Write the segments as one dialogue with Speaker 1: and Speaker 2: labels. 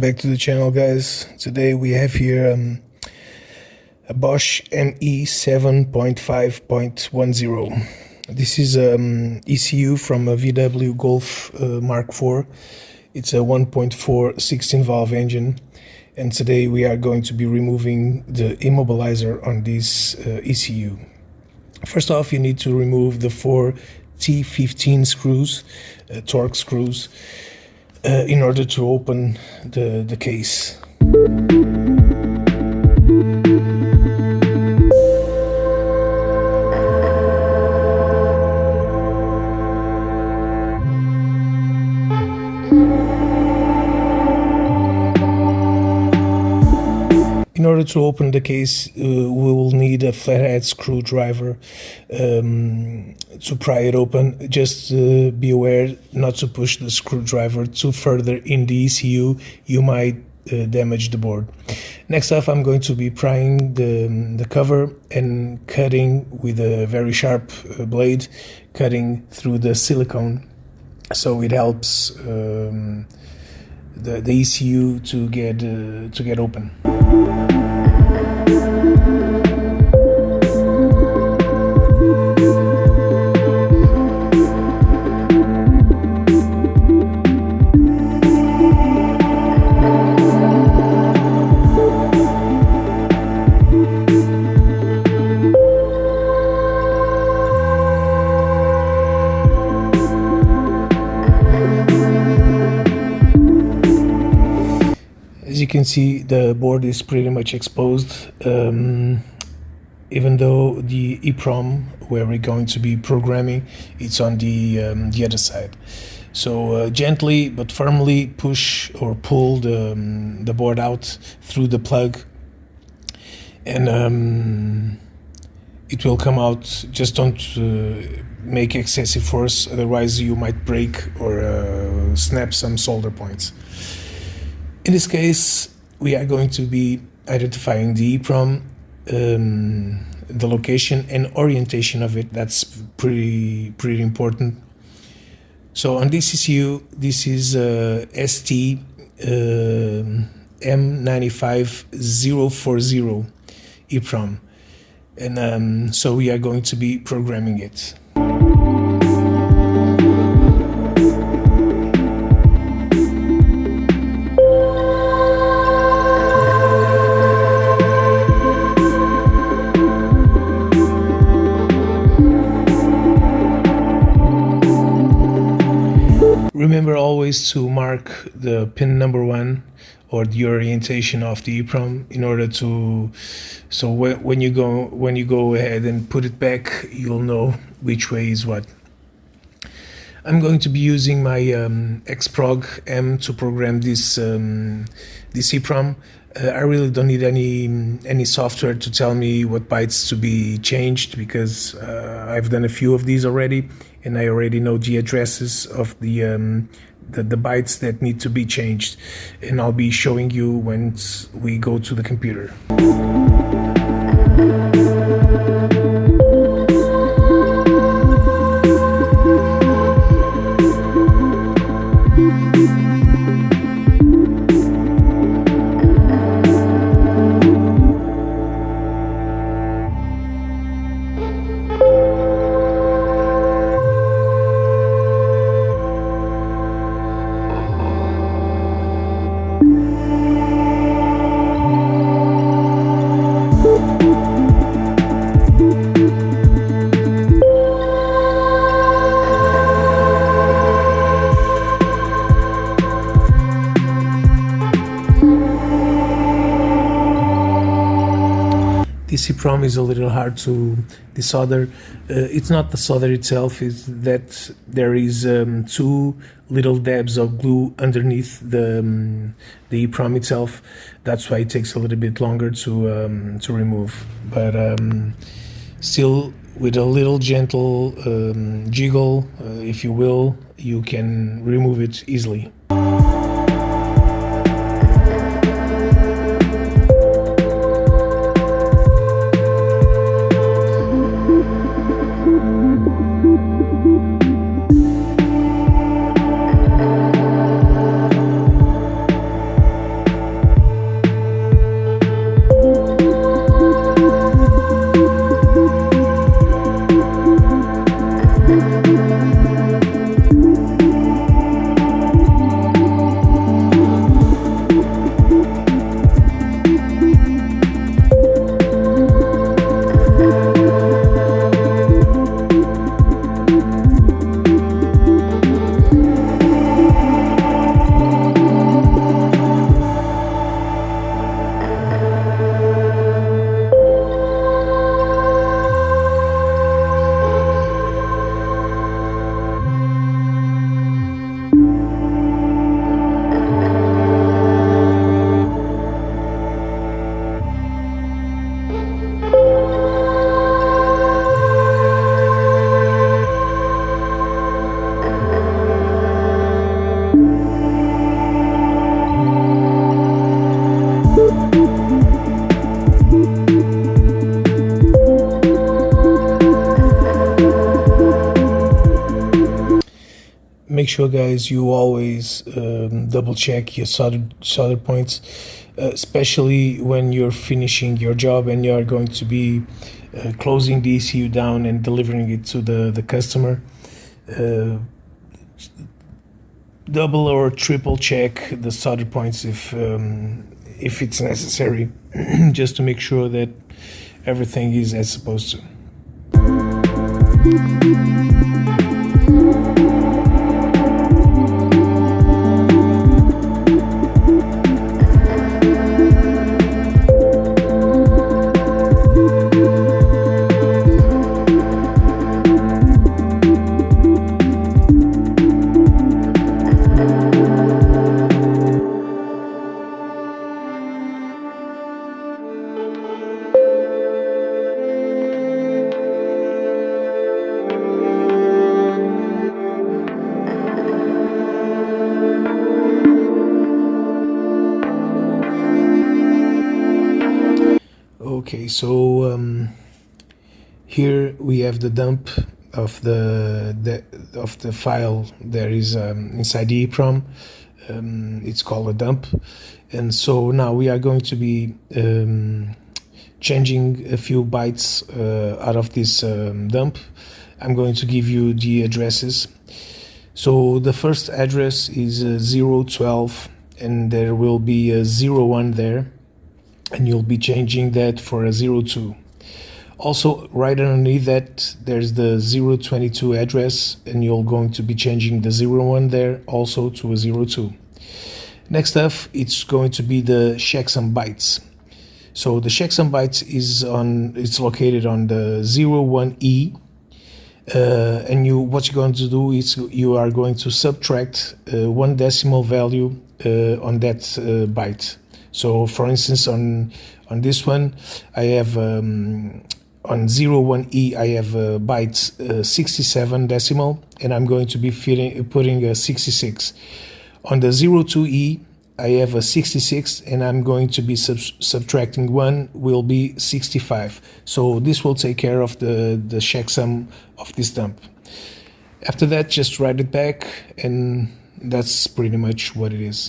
Speaker 1: Welcome back to the channel, guys. Today we have here a Bosch me7.5.10. This is ECU from a VW Golf Mark IV. It's a 1.4 16 valve engine, and today we are going to be removing the immobilizer on this ECU. First off, you need to remove the 4 T15 screws, torque screws, in order to open the case. In order to open the case, we will need a flathead screwdriver to pry it open. Just be aware not to push the screwdriver too further in the ECU. You might damage the board. Next up, I'm going to be prying the cover and cutting with a very sharp blade, cutting through the silicone, so it helps the ECU to get open. As you can see, the board is pretty much exposed, even though the EEPROM, where we're going to be programming, it's on the other side. So gently but firmly push or pull the board out through the plug, and it will come out. Just don't make excessive force, otherwise you might break or snap some solder points. In this case, we are going to be identifying the EEPROM, the location and orientation of it. That's pretty important. So on this ECU, this is ST M95040 EEPROM, and so we are going to be programming it. Remember always to mark the pin number 1 or the orientation of the EEPROM in order to, so when you go ahead and put it back, you'll know which way is what. I'm going to be using my Xprog M to program this EEPROM. I really don't need any software to tell me what bytes to be changed, because I've done a few of these already, and I already know the addresses of the bytes that need to be changed, and I'll be showing you once we go to the computer. This EEPROM is a little hard to desolder. It's not the solder itself, it's that there is 2 little dabs of glue underneath the EEPROM itself. That's why it takes a little bit longer to remove. But still, with a little gentle jiggle, if you will, you can remove it easily. make sure, guys, you always double check your solder points, especially when you're finishing your job and you are going to be closing the ECU down and delivering it to the customer. Double or triple check the solder points if it's necessary, just to make sure that everything is as supposed to. Okay, so here we have the dump of the file there is inside the EEPROM. It's called a dump, and so now we are going to be changing a few bytes out of this dump. I'm going to give you the addresses. So the first address is 012, and there will be a 01 there, and you'll be changing that for a 02. Also, right underneath that, there's the 022 address, and you're going to be changing the 01 there also to a 02. Next up, it's going to be the checksum bytes. So the checksum bytes it's located on the 01E, and what you're going to do is you are going to subtract one decimal value on that byte. So, for instance, on this one, I have on 01E, I have byte 67 decimal, and I'm going to be putting a 66. On the 02E, I have a 66, and I'm going to be subtracting 1, will be 65. So this will take care of the checksum of this dump. After that, just write it back, and that's pretty much what it is.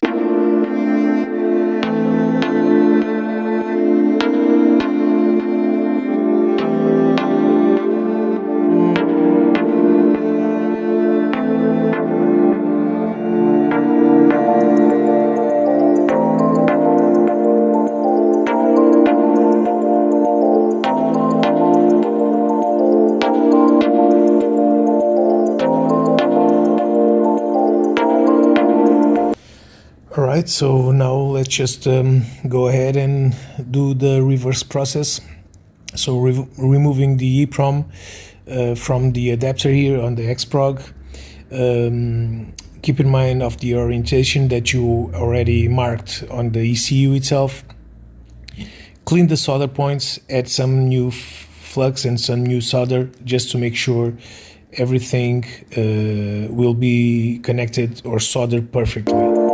Speaker 1: Alright, so now let's just go ahead and do the reverse process. So removing the EEPROM from the adapter here on the XProg. Keep in mind of the orientation that you already marked on the ECU itself. Clean the solder points, add some new flux and some new solder just to make sure everything will be connected or soldered perfectly.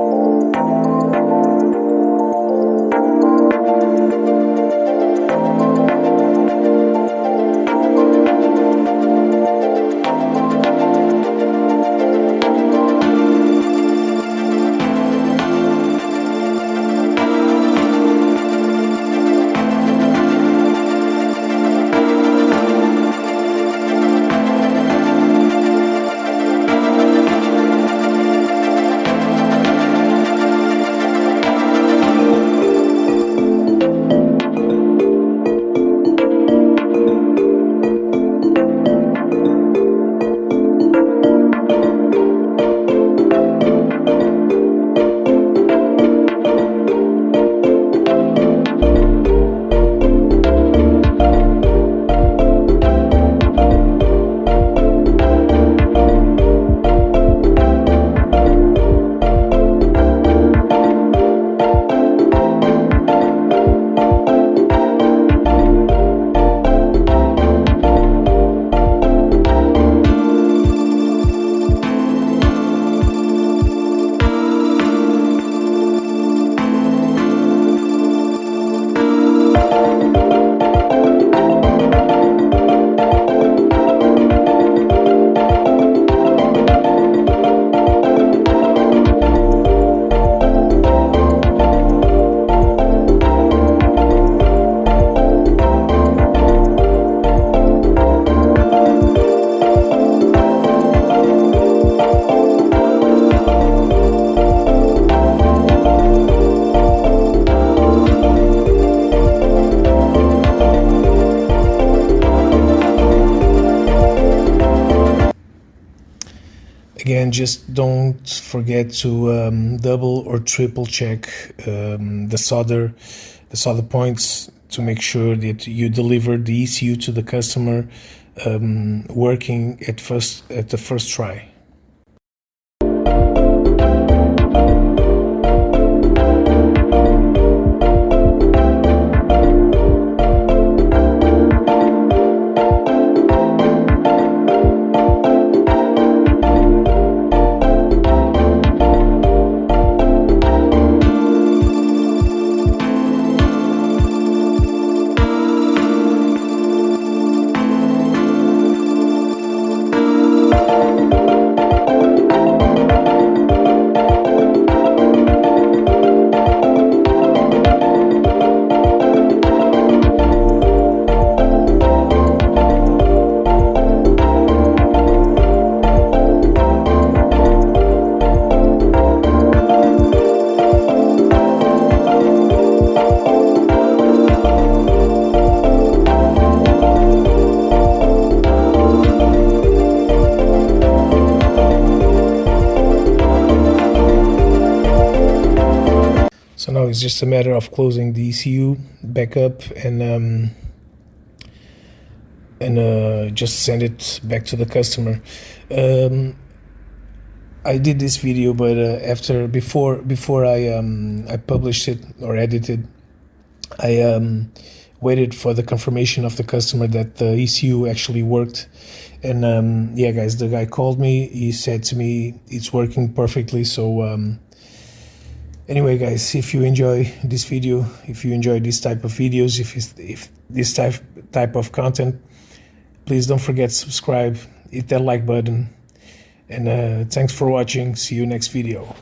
Speaker 1: Again, just don't forget to double or triple check the solder points to make sure that you deliver the ECU to the customer working at the first try. So now it's just a matter of closing the ECU back up and just send it back to the customer. I did this video, but before I published it or edited, I waited for the confirmation of the customer that the ECU actually worked. And yeah, guys, the guy called me. He said to me it's working perfectly. So anyway, guys, if you enjoy this video, if you enjoy this type of videos, if this type of content, please don't forget to subscribe, hit that like button, and thanks for watching. See you next video.